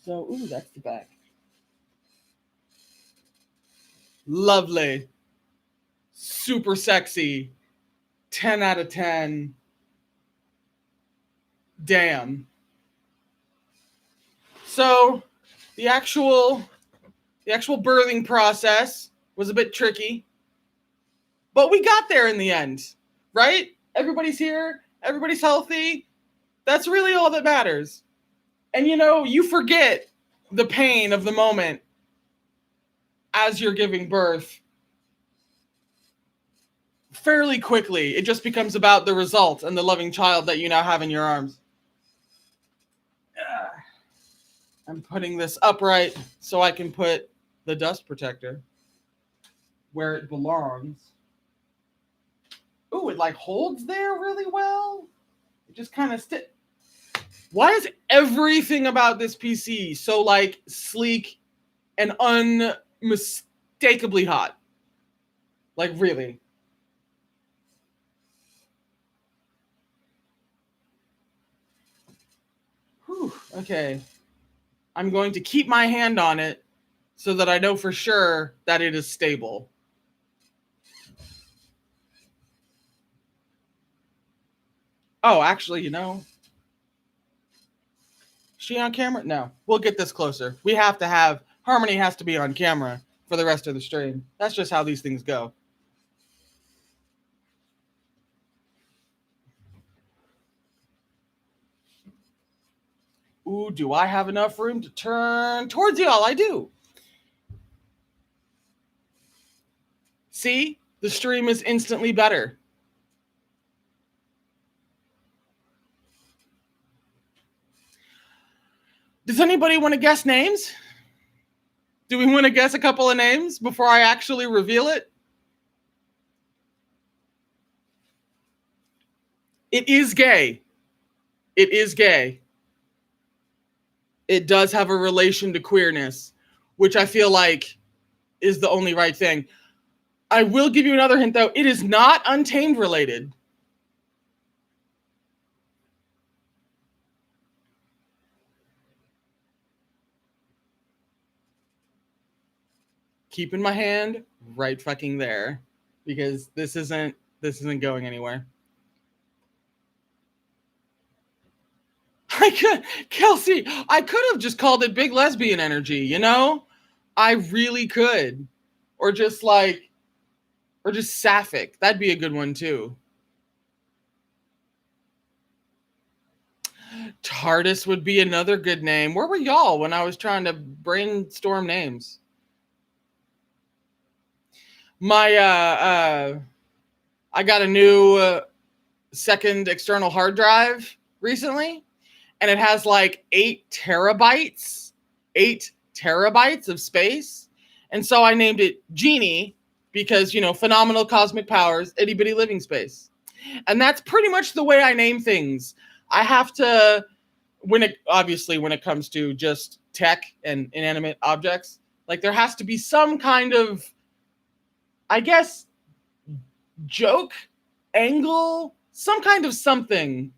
So, ooh, that's the back. Lovely. Super sexy. 10 out of 10. Damn. So, the actual birthing process was a bit tricky, but we got there in the end, right? Everybody's here, everybody's healthy. That's really all that matters. And you forget the pain of the moment as you're giving birth fairly quickly. It just becomes about the result and the loving child that you now have in your arms. I'm putting this upright so I can put the dust protector where it belongs. Ooh, it like holds there really well. It just kind of Why is everything about this PC so like sleek and unmistakably hot? Like really? Whew, okay. I'm going to keep my hand on it so that I know for sure that it is stable. Oh, actually, she on camera? No, we'll get this closer. We have to have, Harmony has to be on camera for the rest of the stream. That's just how these things go. Ooh, do I have enough room to turn towards y'all? I do. See, the stream is instantly better. Does anybody want to guess names? Do we want to guess a couple of names before I actually reveal it? It is gay. It is gay. It does have a relation to queerness, which I feel like is the only right thing. I will give you another hint, though. It is not Untamed related. Keeping my hand right fucking there because this isn't going anywhere. Kelsey, I could have just called it Big Lesbian Energy, I really could. Or just Sapphic. That'd be a good one too. TARDIS would be another good name. Where were y'all when I was trying to brainstorm names? My I got a new second external hard drive recently, and it has like 8 terabytes of space. And so I named it Genie because, phenomenal cosmic powers, itty bitty living space. And that's pretty much the way I name things. I have to, when it comes to just tech and inanimate objects, like there has to be some kind of, I guess, joke, angle, some kind of something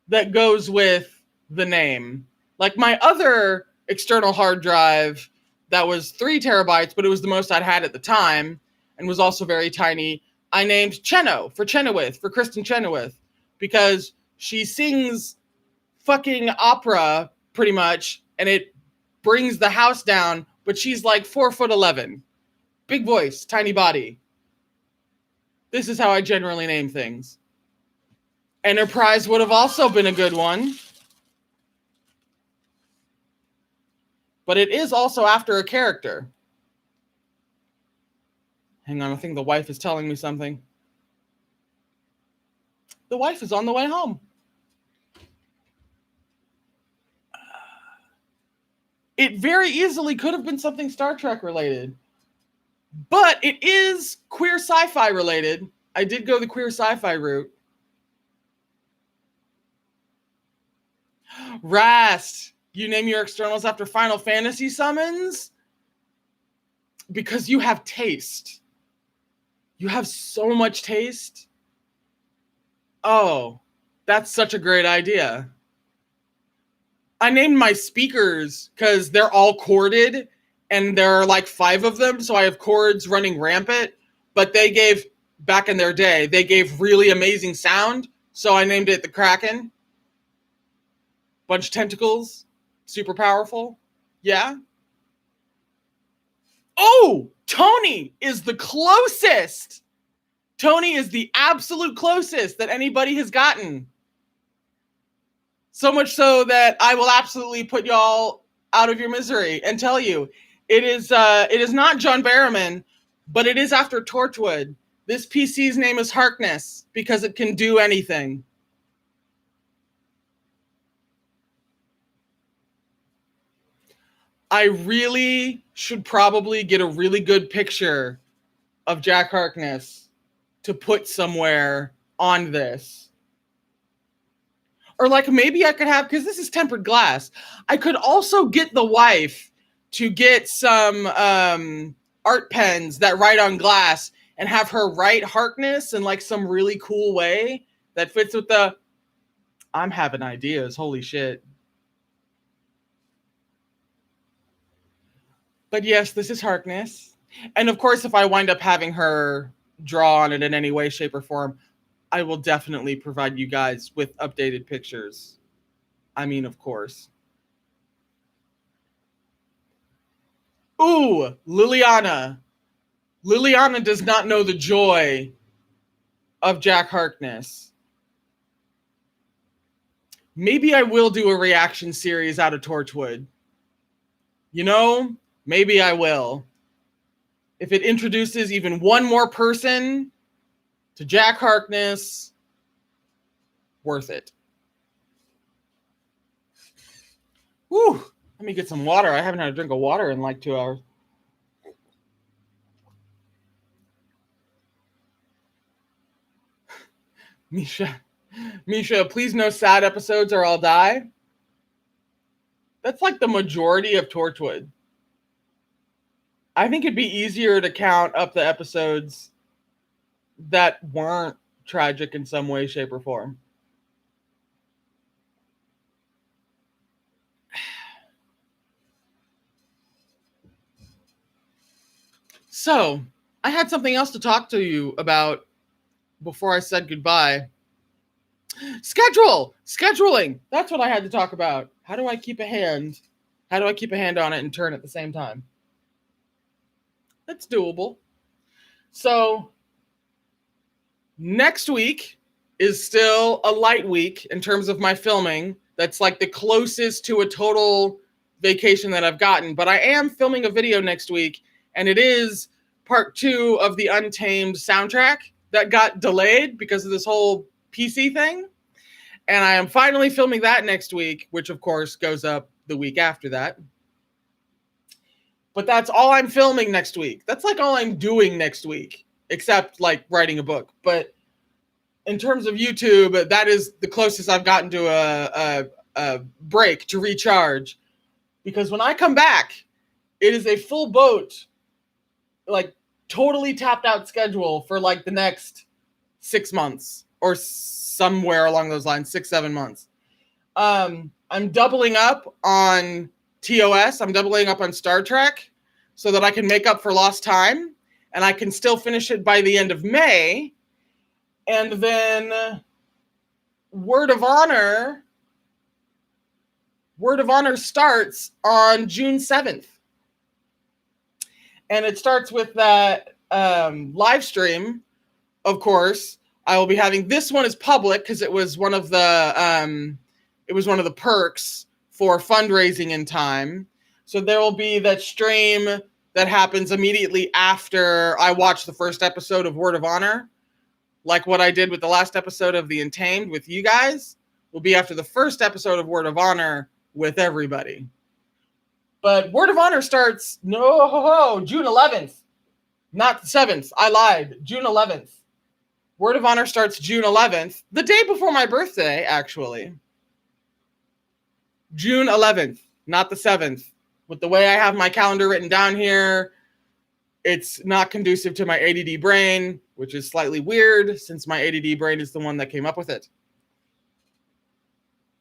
that goes with the name. Like my other external hard drive that was 3 terabytes, but it was the most I'd had at the time and was also very tiny. I named Cheno for Chenoweth, for Kristen Chenoweth, because she sings fucking opera pretty much, and it brings the house down, but she's like 4'11". Big voice, tiny body. This is how I generally name things. Enterprise would have also been a good one. But it is also after a character. Hang on, I think the wife is telling me something. The wife is on the way home. It very easily could have been something Star Trek related. But it is queer sci-fi related. I did go the queer sci-fi route. Rast, you name your externals after Final Fantasy summons? Because you have taste. You have so much taste. Oh, that's such a great idea. I named my speakers because they're all corded and there are like 5 of them. So I have cords running rampant, but they gave, back in their day, they gave really amazing sound. So I named it the Kraken. Bunch of tentacles, super powerful. Yeah. Oh, Tony is the closest. Tony is the absolute closest that anybody has gotten. So much so that I will absolutely put y'all out of your misery and tell you it is not John Barrowman, but it is after Torchwood. This PC's name is Harkness because it can do anything. I really should probably get a really good picture of Jack Harkness to put somewhere on this. Or like maybe I could have, because this is tempered glass, I could also get the wife to get some art pens that write on glass and have her write Harkness in like some really cool way that fits with the, I'm having ideas, holy shit. But yes, this is Harkness. And of course, if I wind up having her draw on it in any way, shape, or form, I will definitely provide you guys with updated pictures. I mean, of course. Ooh, Liliana. Liliana does not know the joy of Jack Harkness. Maybe I will do a reaction series out of Torchwood. You know, maybe I will. If it introduces even one more person to Jack Harkness, worth it. Whew, let me get some water. I haven't had a drink of water in like 2 hours. Misha, please no sad episodes or I'll die. That's like the majority of Torchwood. I think it'd be easier to count up the episodes that weren't tragic in some way, shape, or form. So, I had something else to talk to you about before I said goodbye. Scheduling. That's what I had to talk about. How do I keep a hand on it and turn at the same time? That's doable. So, next week is still a light week in terms of my filming. That's like the closest to a total vacation that I've gotten. But I am filming a video next week, and it is part 2 of the Untamed soundtrack that got delayed because of this whole PC thing. And I am finally filming that next week, which of course goes up the week after that. But that's all I'm filming next week. That's like all I'm doing next week, except like writing a book. But in terms of YouTube, that is the closest I've gotten to a break to recharge. Because when I come back, it is a full boat, like totally tapped out schedule for like the next 6 months or somewhere along those lines, 6-7 months. I'm doubling up on TOS. I'm doubling up on Star Trek so that I can make up for lost time and I can still finish it by the end of May. And then Word of Honor starts on June 7th. And it starts with that live stream, of course. I will be having, this one is public because it was one of the perks for fundraising in time. So there will be that stream that happens immediately after I watch the first episode of Word of Honor. Like what I did with the last episode of The Untamed with you guys, will be after the first episode of Word of Honor with everybody. But Word of Honor starts June 11th. Not the 7th. I lied. June 11th. Word of Honor starts June 11th, the day before my birthday, actually. June 11th, not the 7th. With the way I have my calendar written down here, it's not conducive to my ADD brain, which is slightly weird since my ADD brain is the one that came up with it.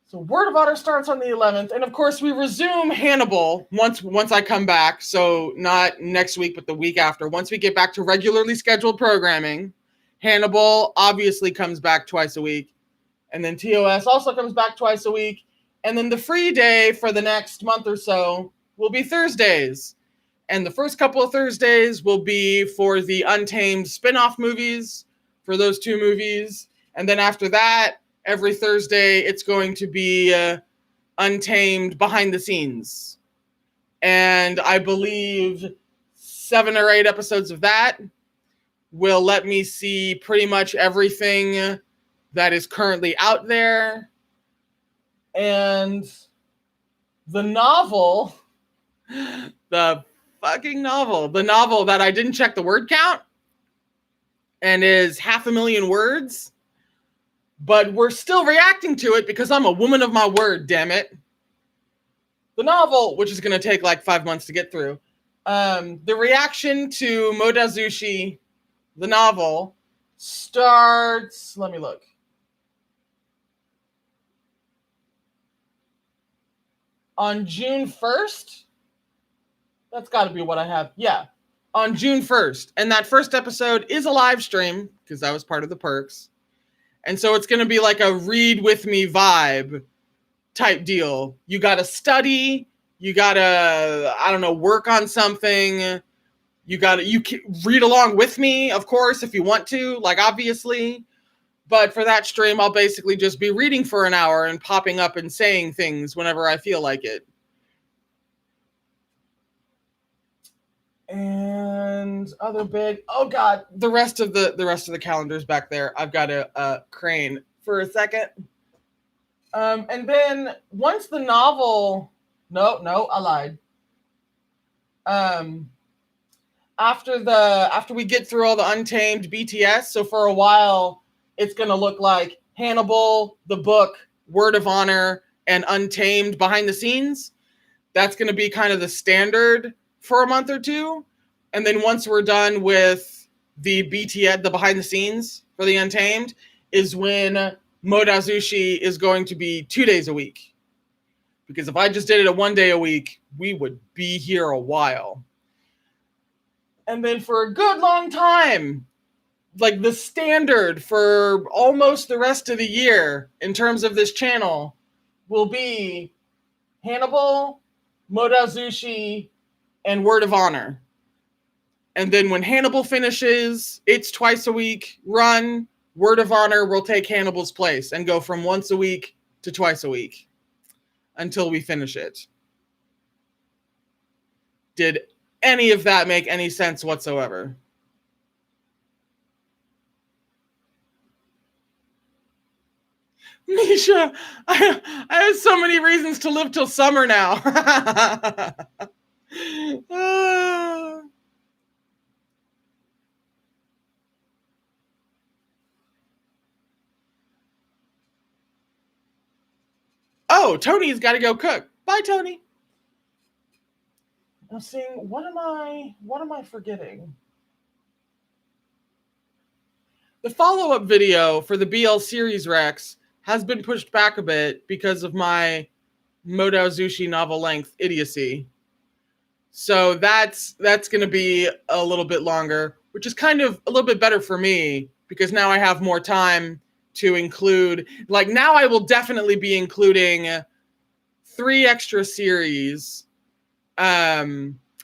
So Word of Honor starts on the 11th, and of course we resume Hannibal once I come back. So not next week, but the week after. Once we get back to regularly scheduled programming, Hannibal obviously comes back twice a week, and then TOS also comes back twice a week, and then the free day for the next month or so will be Thursdays. And the first couple of Thursdays will be for the Untamed spin-off movies, for those 2 movies. And then after that, every Thursday, it's going to be Untamed behind the scenes. And I believe 7 or 8 episodes of that will let me see pretty much everything that is currently out there. And the novel, the novel that I didn't check the word count and is 500,000 words, but we're still reacting to it because I'm a woman of my word, damn it. The novel, which is going to take like 5 months to get through, the reaction to Modazushi, the novel, starts, let me look. On June 1st, that's got to be what I have. Yeah, on June 1st. And that first episode is a live stream because that was part of the perks. And so it's going to be like a read with me vibe type deal. You got to study. You got to, I don't know, work on something. You can read along with me, of course, if you want to, like obviously. But for that stream, I'll basically just be reading for an hour and popping up and saying things whenever I feel like it. And other big, oh god, the rest of the calendars back there. I've got to crane for a second. And then once the novel, no, I lied. After we get through all the Untamed BTS, so for a while it's gonna look like Hannibal, the book, Word of Honor, and Untamed behind the scenes. That's gonna be kind of the standard for a month or 2. And then once we're done with the BTS, the behind the scenes for the Untamed, is when Modazushi is going to be 2 days a week. Because if I just did it a 1 day a week, we would be here a while. And then for a good long time, like the standard for almost the rest of the year in terms of this channel will be Hannibal, Modazushi, and Word of Honor. And then when Hannibal finishes its twice a week run, Word of Honor will take Hannibal's place and go from once a week to twice a week until we finish it. Did any of that make any sense whatsoever? Misha, I have so many reasons to live till summer now. Oh, Tony's got to go cook. Bye, Tony. I'm seeing, what am I forgetting? The follow-up video for the BL series Rex has been pushed back a bit because of my Modazushi novel length idiocy. So that's going to be a little bit longer, which is kind of a little bit better for me because now I have more time to include, like now I will definitely be including 3 extra series by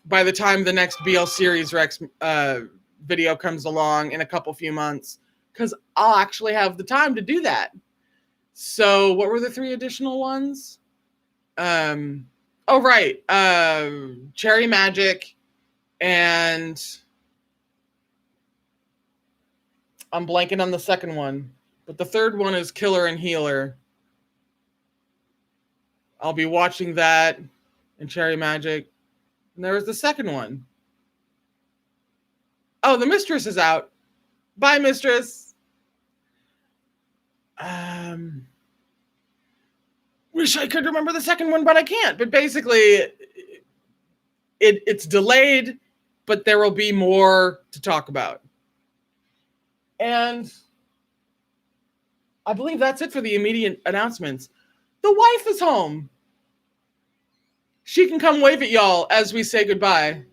the time the next BL series Rex video comes along in a few months, because I'll actually have the time to do that. So what were the 3 additional ones? Oh, right. Cherry Magic, and I'm blanking on the second one, but the third one is Killer and Healer. I'll be watching that and Cherry Magic. And there was the second one. Oh, the mistress is out. Bye, mistress. Wish I could remember the second one, but I can't. But basically, it's delayed, but there will be more to talk about. And I believe that's it for the immediate announcements. The wife is home. She can come wave at y'all as we say goodbye.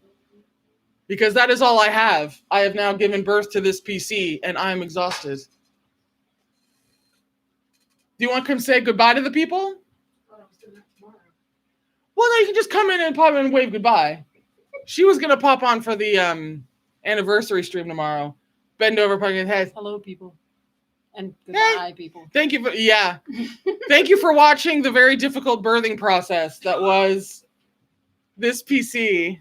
Because that is all I have. I have now given birth to this PC, and I am exhausted. Do you want to come say goodbye to the people? Well, no, you can just come in and pop in and wave goodbye. She was going to pop on for the anniversary stream tomorrow. Bend over, poke your head. Hello, people. And goodbye, hey, people. Thank you. Thank you for watching the very difficult birthing process that was this PC.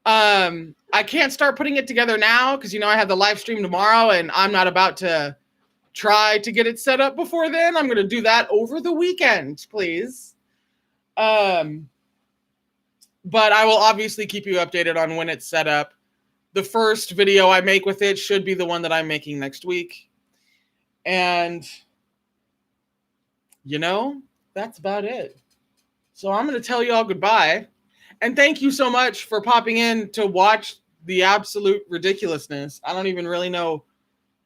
I can't start putting it together now because, I have the live stream tomorrow and I'm not about to try to get it set up before then. I'm going to do that over the weekend, please. But I will obviously keep you updated on when it's set up. The first video I make with it should be the one that I'm making next week. And, that's about it. So I'm going to tell you all goodbye. And thank you so much for popping in to watch the absolute ridiculousness. I don't even really know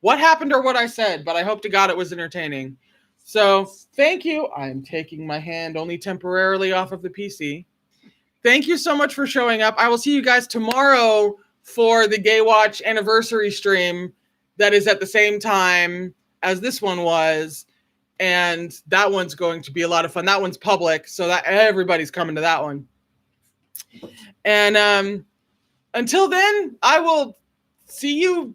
what happened or what I said, but I hope to God it was entertaining. So thank you. I'm taking my hand only temporarily off of the PC. Thank you so much for showing up. I will see you guys tomorrow for the Gaywatch anniversary stream that is at the same time as this one was. And that one's going to be a lot of fun. That one's public, so that everybody's coming to that one. And until then, I will see you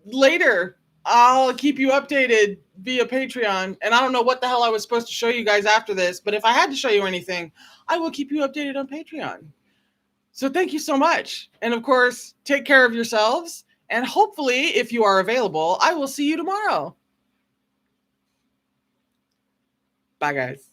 later. I'll keep you updated via Patreon. And I don't know what the hell I was supposed to show you guys after this, but if I had to show you anything, I will keep you updated on Patreon. So thank you so much. And of course, take care of yourselves. And hopefully, if you are available, I will see you tomorrow. Bye, guys.